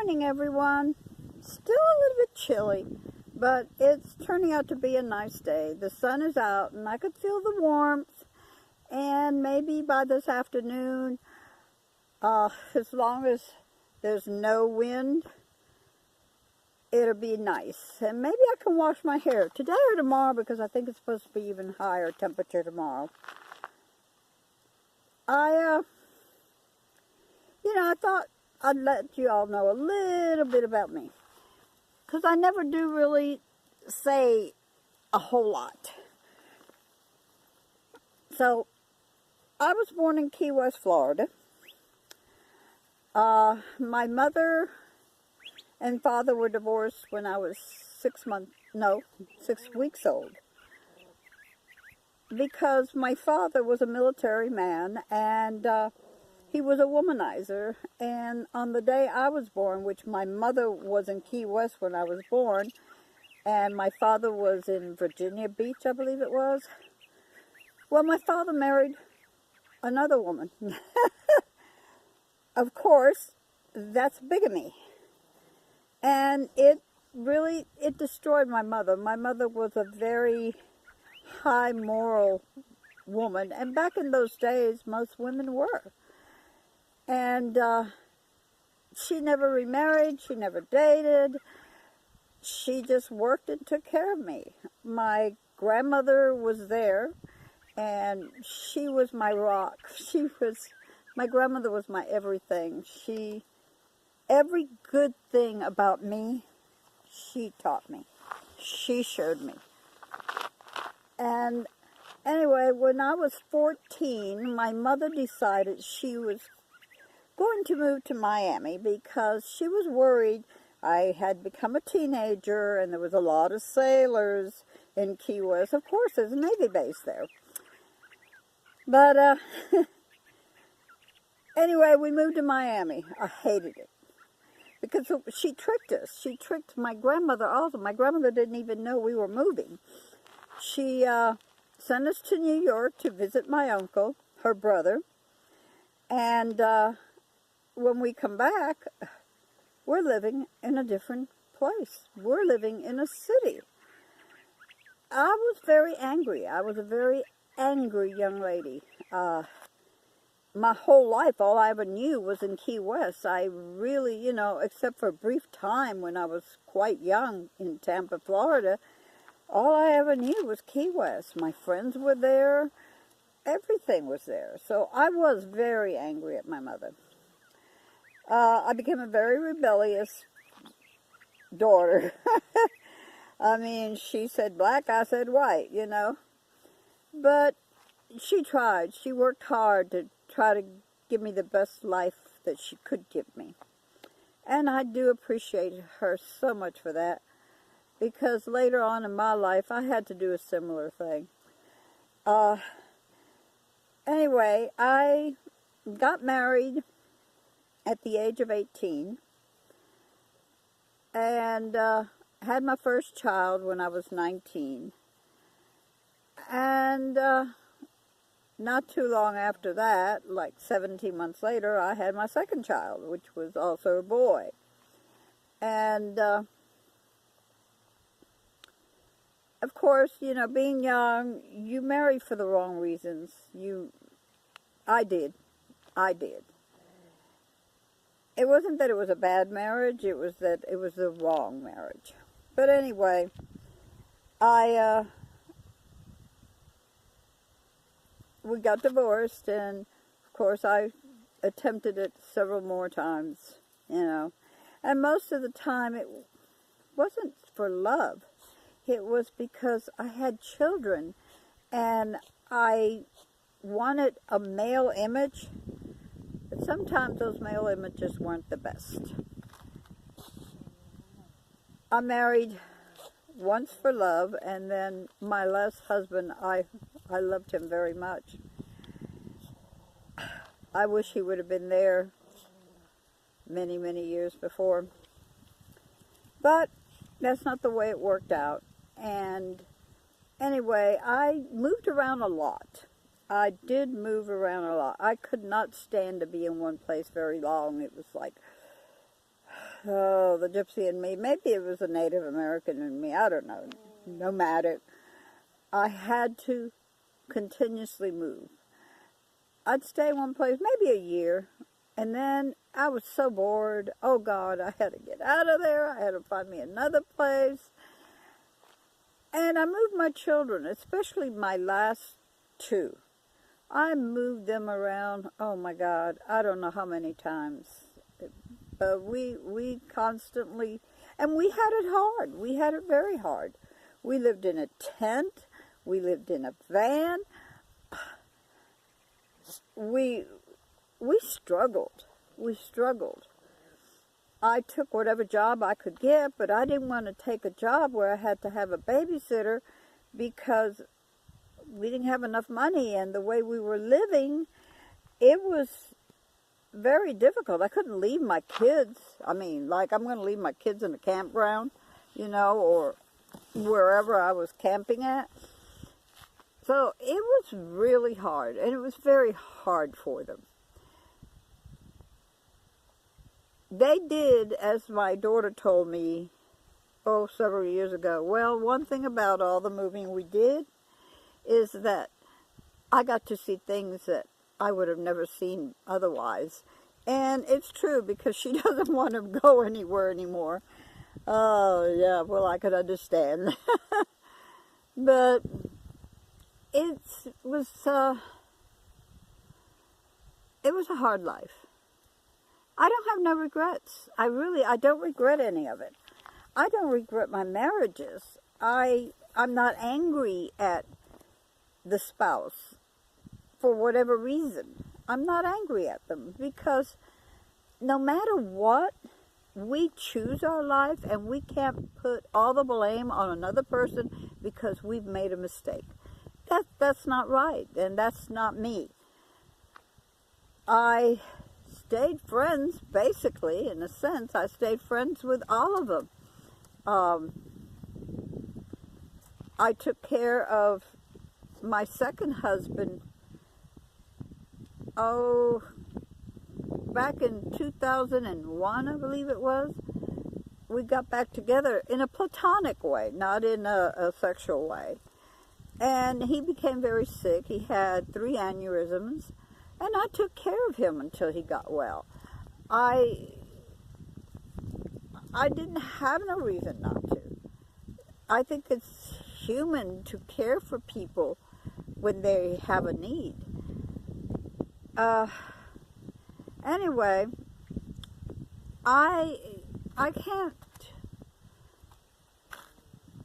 morning, everyone. Still a little bit chilly, but it's turning out to be a nice day. The sun is out, and I could feel the warmth. And maybe by this afternoon, as long as there's no wind, it'll be nice. And maybe I can wash my hair today or tomorrow, because I think it's supposed to be even higher temperature tomorrow. I thought I'd let you all know a little bit about me, because I never do really say a whole lot. So, I was born in Key West, Florida. My mother and father were divorced when I was 6 weeks old. Because my father was a military man, and he was a womanizer. And on the day I was born, which my mother was in Key West when I was born, and my father was in Virginia Beach, I believe it was. Well, my father married another woman. Of course, that's bigamy. And it destroyed my mother. My mother was a very high moral woman, and back in those days, most women were. And she never remarried, she never dated. She just worked and took care of me. My grandmother was there, and she was my rock. My grandmother was my everything. Every good thing about me, she taught me. She showed me. And anyway, when I was 14, my mother decided she was going to move to Miami because she was worried. I had become a teenager, and there was a lot of sailors in Key West. Of course, there's a Navy base there. But anyway, we moved to Miami. I hated it because she tricked us. She tricked my grandmother also. My grandmother didn't even know we were moving. She sent us to New York to visit my uncle, her brother, and when we come back, we're living in a different place. We're living in a city. I was very angry. I was a very angry young lady. My whole life, all I ever knew was in Key West. I really, except for a brief time when I was quite young in Tampa, Florida, all I ever knew was Key West. My friends were there. Everything was there. So I was very angry at my mother. I became a very rebellious daughter. I mean, she said black, I said white, But she tried. She worked hard to try to give me the best life that she could give me. And I do appreciate her so much for that, because later on in my life, I had to do a similar thing. Anyway, I got married at the age of 18, and had my first child when I was 19. And not too long after that, like 17 months later, I had my second child, which was also a boy. And of course, being young, you marry for the wrong reasons. I did. It wasn't that it was a bad marriage, it was that it was the wrong marriage. But anyway, we got divorced, and of course I attempted it several more times, And most of the time it wasn't for love. It was because I had children, and I wanted a male image, but sometimes those male images weren't the best. I married once for love, and then my last husband, I loved him very much. I wish he would have been there many, many years before. But that's not the way it worked out. And anyway, I moved around a lot. I did move around a lot. I could not stand to be in one place very long. It was like oh, the gypsy in me. Maybe it was a Native American in me. I don't know. Nomadic. I had to continuously move. I'd stay one place maybe a year, and then I was so bored. Oh God, I had to get out of there. I had to find me another place. And I moved my children, especially my last two. I moved them around, oh my God, I don't know how many times. But we constantly, and we had it hard. We had it very hard. We lived in a tent. We lived in a van. We struggled. We struggled. I took whatever job I could get, but I didn't want to take a job where I had to have a babysitter because we didn't have enough money, and the way we were living, it was very difficult. I couldn't leave my kids. I mean, like I'm going to leave my kids in a campground, or wherever I was camping at. So it was really hard, and it was very hard for them. They did, as my daughter told me, several years ago. Well, one thing about all the moving we did is that I got to see things that I would have never seen otherwise. And it's true, because she doesn't want to go anywhere anymore. Oh, yeah, well, I could understand. But it was a hard life. I don't have no regrets. I don't regret any of it. I don't regret my marriages. I'm not angry at the spouse for whatever reason. I'm not angry at them, because no matter what, we choose our life, and we can't put all the blame on another person because we've made a mistake. That's not right, and that's not me. I stayed friends, basically, in a sense. I stayed friends with all of them. I took care of my second husband, back in 2001, I believe it was. We got back together in a platonic way, not in a sexual way. And he became very sick. He had 3 aneurysms, and I took care of him until he got well. I didn't have no reason not to. I think it's human to care for people when they have a need. Anyway, I can't.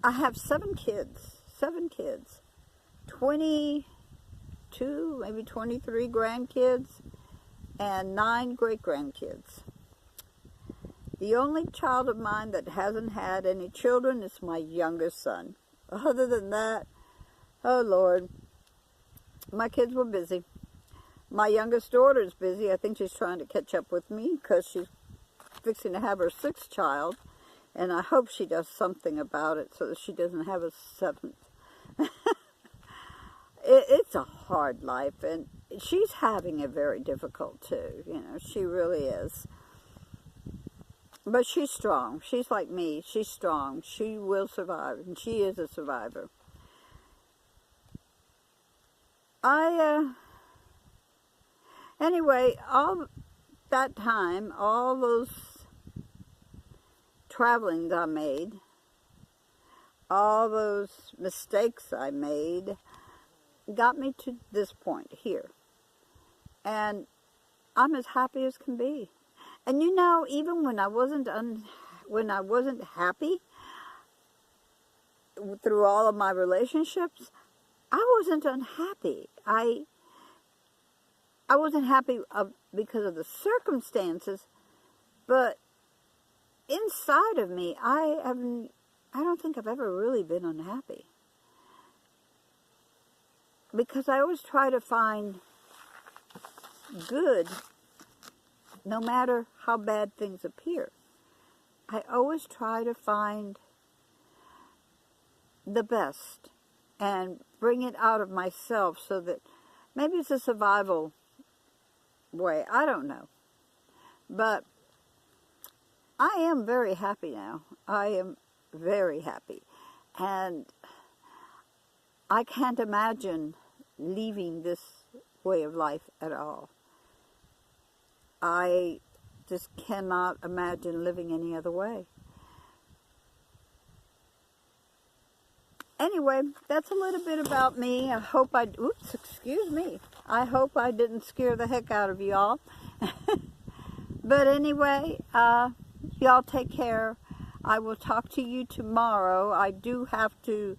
I have 7 kids. 22, maybe 23 grandkids, and 9 great-grandkids. The only child of mine that hasn't had any children is my youngest son. Other than that, oh Lord, my kids were busy. My youngest daughter is busy. I think she's trying to catch up with me because she's fixing to have her 6th child, and I hope she does something about it so that she doesn't have a 7th. It's a hard life, and she's having it very difficult too. She really is. But she's strong. She's like me. She's strong. She will survive, and she is a survivor. Anyway, all that time, all those travelings I made, all those mistakes I made, got me to this point here. And I'm as happy as can be. And even when I wasn't happy through all of my relationships, I wasn't unhappy. I wasn't happy because of the circumstances, but inside of me, I don't think I've ever really been unhappy. Because I always try to find good, no matter how bad things appear. I always try to find the best and bring it out of myself, so that maybe it's a survival way. I don't know. But I am very happy now. I am very happy. And I can't imagine leaving this way of life at all. I just cannot imagine living any other way. Anyway, that's a little bit about me. I hope excuse me. I hope I didn't scare the heck out of y'all. But anyway, y'all take care. I will talk to you tomorrow. I do have to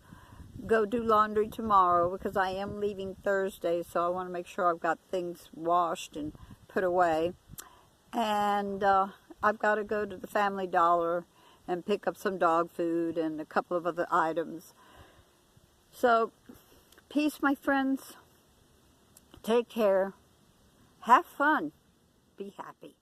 go do laundry tomorrow because I am leaving Thursday, so I want to make sure I've got things washed and put away. And I've got to go to the Family Dollar and pick up some dog food and a couple of other items. So, peace, my friends. Take care. Have fun. Be happy.